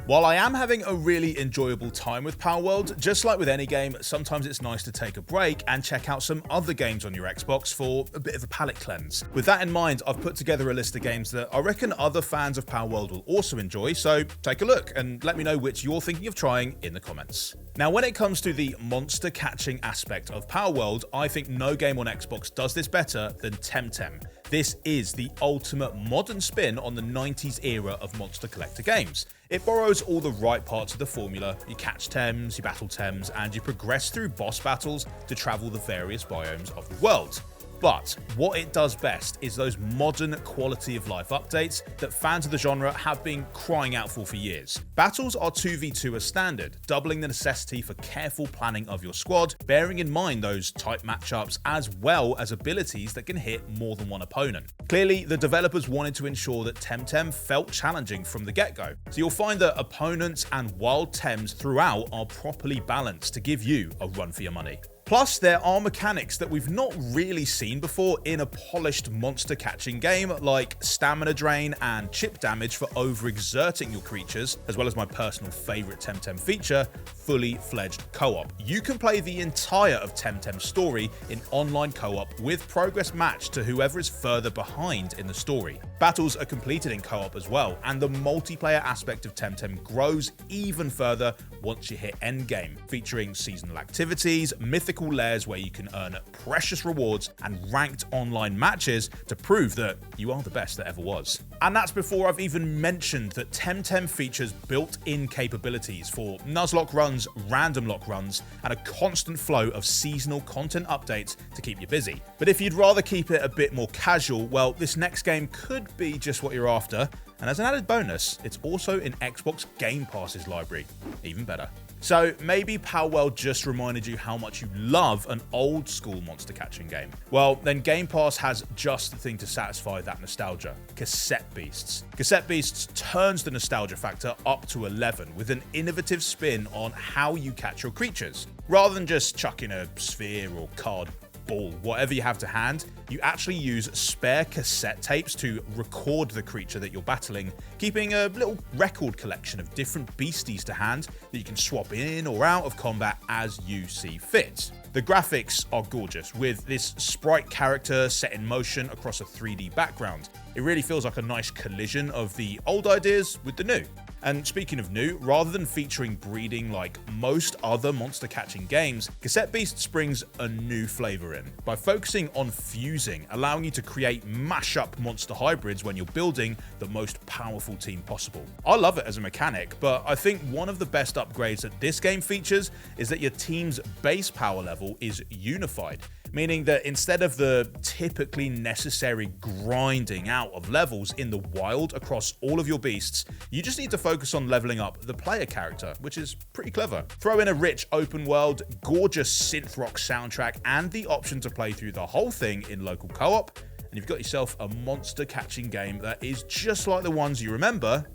While I am having a really enjoyable time with Palworld, just like with any game, sometimes it's nice to take a break and check out some other games on your Xbox for a bit of a palate cleanse. With that in mind, I've put together a list of games that I reckon other fans of Palworld will also enjoy, so take a look and let me know which you're thinking of trying in the comments. Now, when it comes to the monster catching aspect of Palworld, I think no game on Xbox does this better than TemTem. This is the ultimate modern spin on the 90s era of monster collector games. It borrows all the right parts of the formula. You catch Tems, you battle Tems, and you progress through boss battles to travel the various biomes of the world. But what it does best is those modern quality of life updates that fans of the genre have been crying out for years. Battles are 2v2 as standard, doubling the necessity for careful planning of your squad, bearing in mind those tight matchups as well as abilities that can hit more than one opponent. Clearly, the developers wanted to ensure that TemTem felt challenging from the get-go, so you'll find that opponents and wild Tems throughout are properly balanced to give you a run for your money. Plus, there are mechanics that we've not really seen before in a polished monster catching game, like stamina drain and chip damage for overexerting your creatures, as well as my personal favourite TemTem feature, fully fledged co-op. You can play the entire of TemTem's story in online co-op with progress matched to whoever is further behind in the story. Battles are completed in co-op as well, and the multiplayer aspect of TemTem grows even further once you hit endgame, featuring seasonal activities, mythical lairs where you can earn precious rewards, and ranked online matches to prove that you are the best that ever was. And that's before I've even mentioned that TemTem features built-in capabilities for Nuzlocke runs, random lock runs, and a constant flow of seasonal content updates to keep you busy. But if you'd rather keep it a bit more casual, well, this next game could be just what you're after. And as an added bonus, it's also in Xbox Game Pass's library. Even better. So maybe Palworld just reminded you how much you love an old school monster catching game. Well, then Game Pass has just the thing to satisfy that nostalgia: Cassette Beasts. Cassette Beasts turns the nostalgia factor up to 11 with an innovative spin on how you catch your creatures. Rather than just chucking a sphere or card ball, whatever you have to hand, you actually use spare cassette tapes to record the creature that you're battling, keeping a little record collection of different beasties to hand that you can swap in or out of combat as you see fit. The graphics are gorgeous, with this sprite character set in motion across a 3D background. It really feels like a nice collision of the old ideas with the new. And speaking of new, rather than featuring breeding like most other monster catching games, Cassette Beasts brings a new flavour in by focusing on fusing, allowing you to create mash-up monster hybrids when you're building the most powerful team possible. I love it as a mechanic, but I think one of the best upgrades that this game features is that your team's base power level is unified, meaning that instead of the typically necessary grinding out of levels in the wild across all of your beasts, you just need to focus on leveling up the player character, which is pretty clever. Throw in a rich open world, gorgeous synth rock soundtrack, and the option to play through the whole thing in local co-op, and you've got yourself a monster catching game that is just like the ones you remember,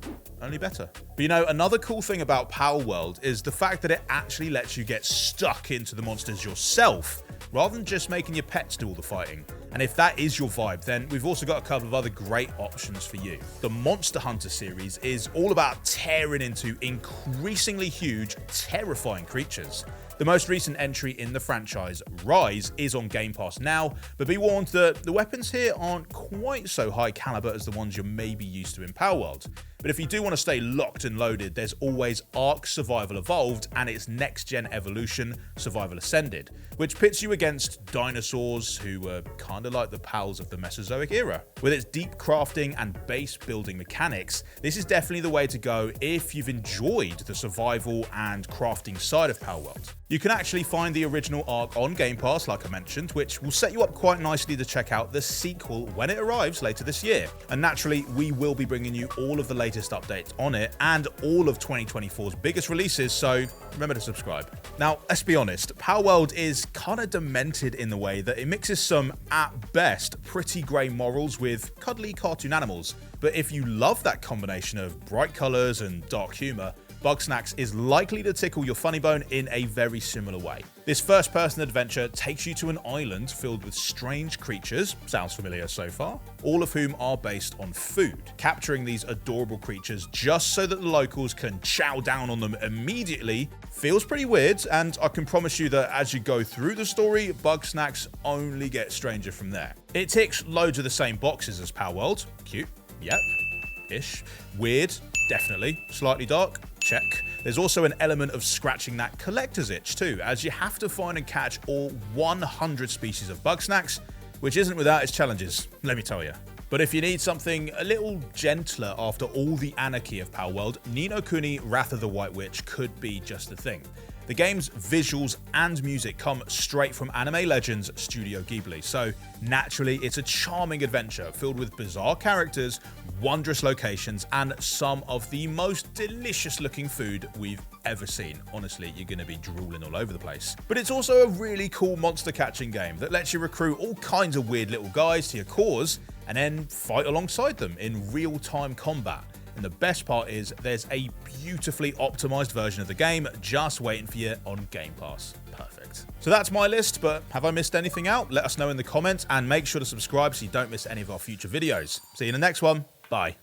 only better. But you know, another cool thing about Palworld is the fact that it actually lets you get stuck into the monsters yourself, rather than just making your pets do all the fighting. And if that is your vibe, then we've also got a couple of other great options for you. The Monster Hunter series is all about tearing into increasingly huge, terrifying creatures. The most recent entry in the franchise, Rise, is on Game Pass now, but be warned that the weapons here aren't quite so high caliber as the ones you're maybe used to in Palworld. But if you do want to stay locked and loaded, there's always ARK Survival Evolved and its next-gen evolution, Survival Ascended, which pits you against dinosaurs who were kinda like the pals of the Mesozoic era. With its deep crafting and base building mechanics, this is definitely the way to go if you've enjoyed the survival and crafting side of Palworld. You can actually find the original ARK on Game Pass, like I mentioned, which will set you up quite nicely to check out the sequel when it arrives later this year. And naturally, we will be bringing you all of the latest updates on it and all of 2024's biggest releases, so remember to subscribe. Now, let's be honest, Palworld is kinda demented in the way that it mixes some, at best, pretty grey morals with cuddly cartoon animals. But if you love that combination of bright colours and dark humour, Bugsnax is likely to tickle your funny bone in a very similar way. This first-person adventure takes you to an island filled with strange creatures, sounds familiar so far, all of whom are based on food. Capturing these adorable creatures just so that the locals can chow down on them immediately feels pretty weird, and I can promise you that as you go through the story, Bugsnax only gets stranger from there. It ticks loads of the same boxes as Palworld. Cute, yep, ish. Weird, definitely. Slightly dark, check. There's also an element of scratching that collector's itch too, as you have to find and catch all 100 species of Bugsnax, which isn't without its challenges, let me tell you. But if you need something a little gentler after all the anarchy of Palworld, Ni no Kuni Wrath of the White Witch could be just the thing. The game's visuals and music come straight from anime legends Studio Ghibli, so naturally it's a charming adventure filled with bizarre characters, wondrous locations, and some of the most delicious looking food we've ever seen. Honestly, you're going to be drooling all over the place. But it's also a really cool monster catching game that lets you recruit all kinds of weird little guys to your cause and then fight alongside them in real-time combat. And the best part is there's a beautifully optimized version of the game just waiting for you on Game Pass. Perfect. So that's my list, but have I missed anything out? Let us know in the comments and make sure to subscribe so you don't miss any of our future videos. See you in the next one. Bye.